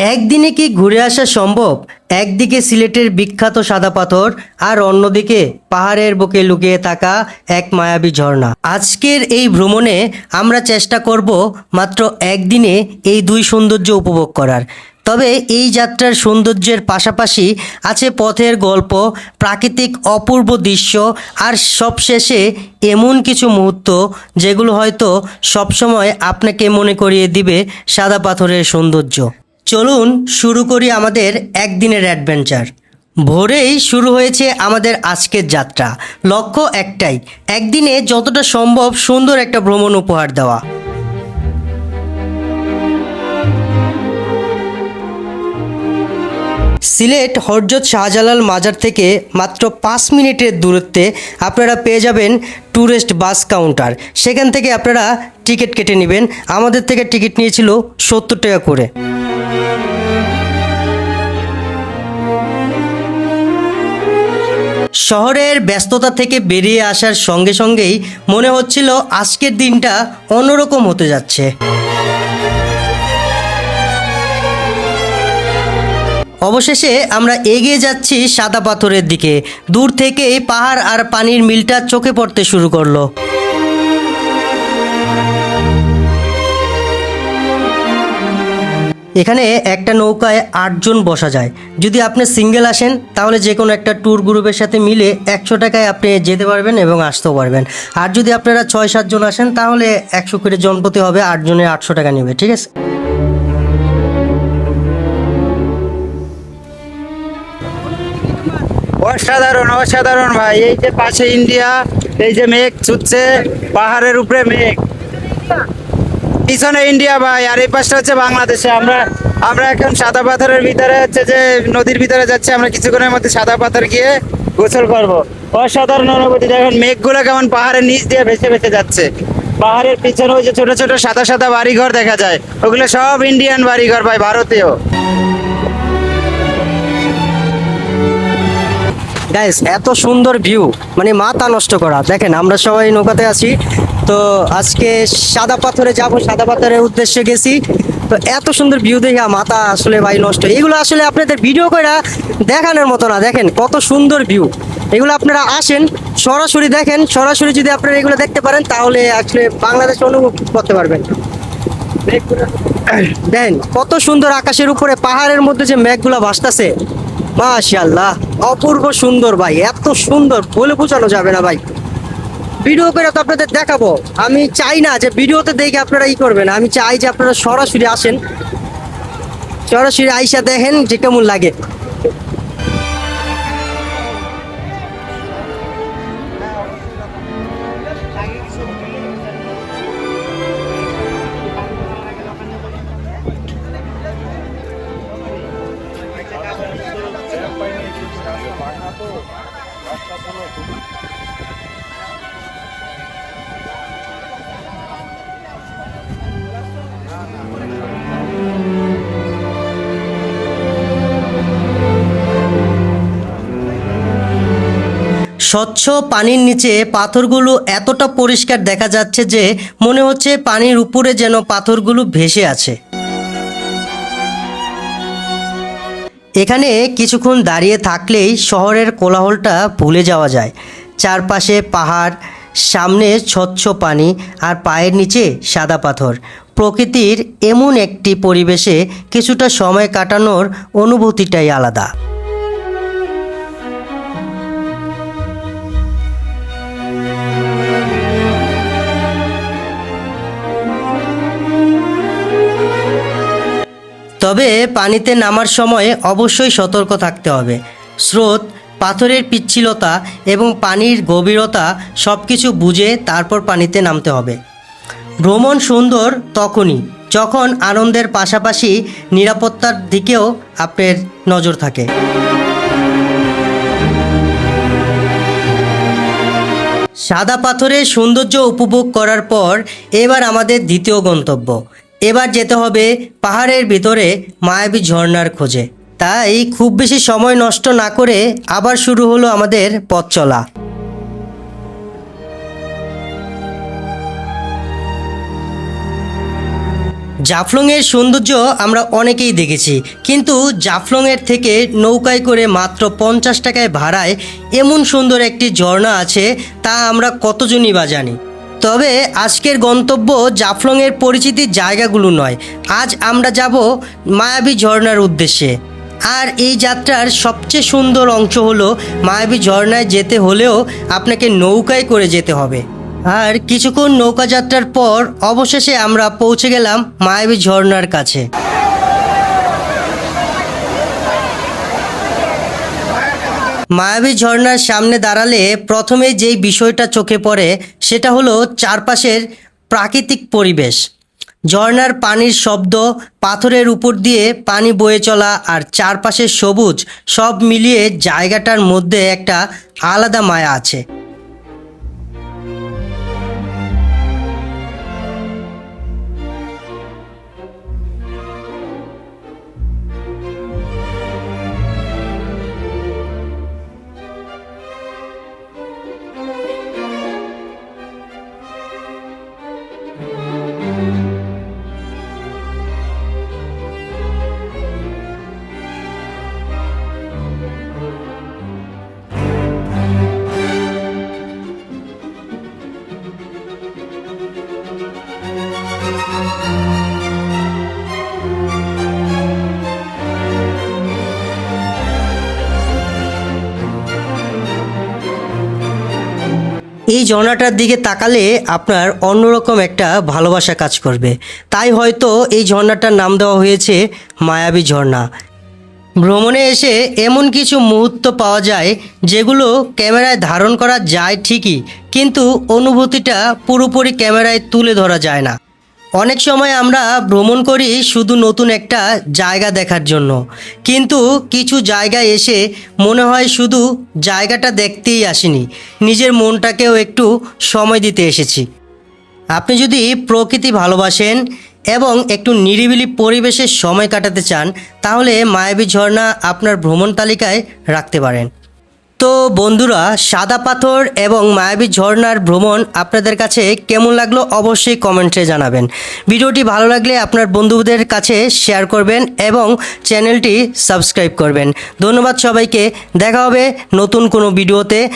একদিনে কি ঘুরে আসা সম্ভব? একদিকে সিলেটের বিখ্যাত সাদা পাথর আর অন্যদিকে পাহাড়ের বুকে লুকিয়ে থাকা এক মায়াবী ঝর্ণা। আজকের এই ভ্রমণে আমরা চেষ্টা করব মাত্র একদিনে এই দুই সৌন্দর্য উপভোগ করার। তবে এই যাত্রার সৌন্দর্যের পাশাপাশি আছে পথের গল্প, প্রাকৃতিক অপূর্ব দৃশ্য আর সবশেষে এমন কিছু মুহূর্ত যেগুলো হয়তো সবসময় আপনাকে মনে করিয়ে দিবে সাদা পাথরের সৌন্দর্য। চলুন শুরু করি আমাদের একদিনের অ্যাডভেঞ্চার। ভোরেই শুরু হয়েছে আমাদের আজকের যাত্রা। লক্ষ্য একটাই, একদিনে যতটা সম্ভব সুন্দর একটা ভ্রমণ উপহার দেওয়া। সিলেট হযরত শাহজালাল মাজার থেকে মাত্র 5 মিনিটের দূরত্বে আপনারা পেয়ে যাবেন ট্যুরিস্ট বাস কাউন্টার। সেখান থেকে আপনারা টিকিট কেটে নেবেন। আমাদের থেকে টিকিট নিয়েছিল 70 টাকা করে। শহরের ব্যস্ততা থেকে বেরিয়ে আসার সঙ্গে সঙ্গেই মনে হচ্ছিল আজকের দিনটা অন্যরকম হতে যাচ্ছে। অবশেষে আমরা এগিয়ে যাচ্ছি সাদা পাথরের দিকে। দূর থেকেই পাহাড় আর পানির মিলটা চোখে পড়তে শুরু করলো। এখানে একটা নৌকায় 8 জন বসা যায়। যদি আপনি সিঙ্গেল আসেন তাহলে যে কোনো একটা ট্যুর গ্রুপের সাথে মিলে 100 টাকায় আপনি যেতে পারবেন এবং আসতেও পারবেন। আর যদি আপনারা 6-7 জন আসেন তাহলে 100 করে জনপ্রতি হবে, 8 জনের 800 টাকা নেবে, ঠিক আছে? অসাধারণ অসাধারণ ভাই, এই যে পাশে ইন্ডিয়া, এই যে মেঘ ছুটছে, পাহাড়ের উপরে মেঘ, পিছনে ইন্ডিয়া ভাই, আর এই পাশটা হচ্ছে বাংলাদেশে। আমরা আমরা এখন সাদা পাথরের ভিতরে হচ্ছে যে নদীর ভিতরে যাচ্ছি। আমরা কিছুক্ষণের মধ্যে সাদা পাথর গিয়ে গোসল করব। অসাধারণ অনুভূতি। দেখুন মেঘগুলো কেমন পাহাড়ের নিচ দিয়ে ভেসে ভেসে যাচ্ছে। পাহাড়ের পিছনে ওই যে ছোট ছোট সাদা সাদা বাড়িঘর দেখা যায়, ওগুলো সব ইন্ডিয়ান বাড়িঘর ভাই, ভারতীয়। গাইস, এত সুন্দর ভিউ, মানে মাথা নষ্ট করা। দেখেন আমরা সবাই নৌকাতে আছি, তো আজকে সাদা পাথরে যাব, সাদা পাথরের উদ্দেশ্যে গেছি। তো এত সুন্দর ভিউ দেখে মাথা আসলে ভাই নষ্ট। এগুলো আসলে আপনাদের ভিডিও করে দেখানোর মতো না। দেখেন কত সুন্দর ভিউ, এগুলো আপনারা আসেন সরাসরি দেখেন। সরাসরি যদি আপনারা এগুলো দেখতে পারেন তাহলে আসলে বাংলাদেশ অনুভব করতে পারবেন। দেখেন কত সুন্দর, আকাশের উপরে পাহাড়ের মধ্যে যে মেঘগুলো ভাসতেছে, মাশাআল্লাহ অপূর্ব সুন্দর ভাই, এত সুন্দর বলে বোঝানো যাবে না ভাই। ভিডিও করে তো আপনাদের দেখাবো, আমি চাই না যে ভিডিওতে দেখে আপনারা ই করবেন। আমি চাই যে আপনারা সরাসরি আসেন, সরাসরি আইসা দেখেন যে কেমন লাগে। স্বচ্ছ পানির নিচে পাথরগুলো এতটা পরিষ্কার দেখা যাচ্ছে যে মনে হচ্ছে পানির উপরে যেন পাথরগুলো ভেসে আছে। এখানে কিছুক্ষণ দাঁড়িয়ে থাকলেই শহরের কোলাহলটা ভুলে যাওয়া যায়। চারপাশে পাহাড়, সামনে স্বচ্ছ পানি আর পায়ের নিচে সাদা পাথর। প্রকৃতির এমন একটি পরিবেশে কিছুটা সময় কাটানোর অনুভূতিটাই আলাদা। তবে পানিতে নামার সময় অবশ্যই সতর্ক থাকতে হবে। স্রোত, পাথরের পিচ্ছিলতা এবং পানির গভীরতা সব কিছু বুঝে তারপর পানিতে নামতে হবে। ভ্রমণ সুন্দর তখনই যখন আনন্দের পাশাপাশি নিরাপত্তার দিকেও আপনার নজর থাকে। সাদা পাথরের সৌন্দর্য উপভোগ করার পর এবার আমাদের দ্বিতীয় গন্তব্য। এবার যেতে হবে পাহাড়ের ভিতরে মায়াবী ঝর্ণার খোঁজে। তাই খুব বেশি সময় নষ্ট না করে আবার শুরু হলো আমাদের পথ চলা। জাফলংয়ের সৌন্দর্য আমরা অনেকেই দেখেছি, কিন্তু জাফলংয়ের থেকে নৌকায় করে মাত্র 50 টাকায় ভাড়ায় এমন সুন্দর একটি ঝর্ণা আছে, তা আমরা কতজনই বা জানি। তবে আজকের গন্তব্য জাফলংয়ের পরিচিতির জায়গাগুলো নয়, আজ আমরা যাব মায়াবী ঝর্ণার উদ্দেশ্যে। আর এই যাত্রার সবচেয়ে সুন্দর অংশ হলো মায়াবী ঝর্ণায় যেতে হলেও আপনাকে নৌকায় করে যেতে হবে। আর কিছুক্ষণ নৌকা যাত্রার পর অবশেষে আমরা পৌঁছে গেলাম মায়াবী ঝর্ণার কাছে। মায়াবী ঝর্ণার সামনে দাঁড়ালে প্রথমে যেই বিষয়টা চোখে পড়ে সেটা হলো চারপাশের প্রাকৃতিক পরিবেশ। ঝর্ণার পানির শব্দ, পাথরের উপর দিয়ে পানি বয়ে চলা আর চারপাশের সবুজ, সব মিলিয়ে জায়গাটার মধ্যে একটা আলাদা মায়া আছে। এই ঝর্ণাটার দিকে তাকালে আপনার অন্যরকম একটা ভালোবাসা কাজ করবে, তাই হয়তো এই ঝর্ণাটার নাম দেওয়া হয়েছে মায়াবী ঝর্ণা। ভ্রমণে এসে এমন কিছু মুহূর্ত পাওয়া যায় যেগুলো ক্যামেরায় ধারণ করা যায় ঠিকই, কিন্তু অনুভূতিটা পুরোপুরি ক্যামেরায় তুলে ধরা যায় না। অনেক সময় আমরা ভ্রমণ করি শুধু নতুন একটা জায়গা দেখার জন্য, কিন্তু কিছু জায়গায় এসে মনে হয় শুধু জায়গাটা দেখতেই আসিনি, নিজের মনটাকেও একটু সময় দিতে এসেছি। আপনি যদি প্রকৃতি ভালোবাসেন এবং একটু নিরিবিলি পরিবেশে সময় কাটাতে চান, তাহলে মায়াবী ঝর্ণা আপনার ভ্রমণ তালিকায় রাখতে পারেন। তো বন্ধুরা, সাদা পাথর এবং মায়াবী ঝর্ণার ভ্রমণ আপনাদের কাছে কেমন লাগলো অবশ্যই কমেন্টে জানাবেন। ভিডিওটি ভালো লাগলে আপনার বন্ধুদের কাছে শেয়ার করবেন এবং চ্যানেলটি সাবস্ক্রাইব করবেন। ধন্যবাদ সবাইকে, দেখা হবে নতুন কোনো ভিডিওতে।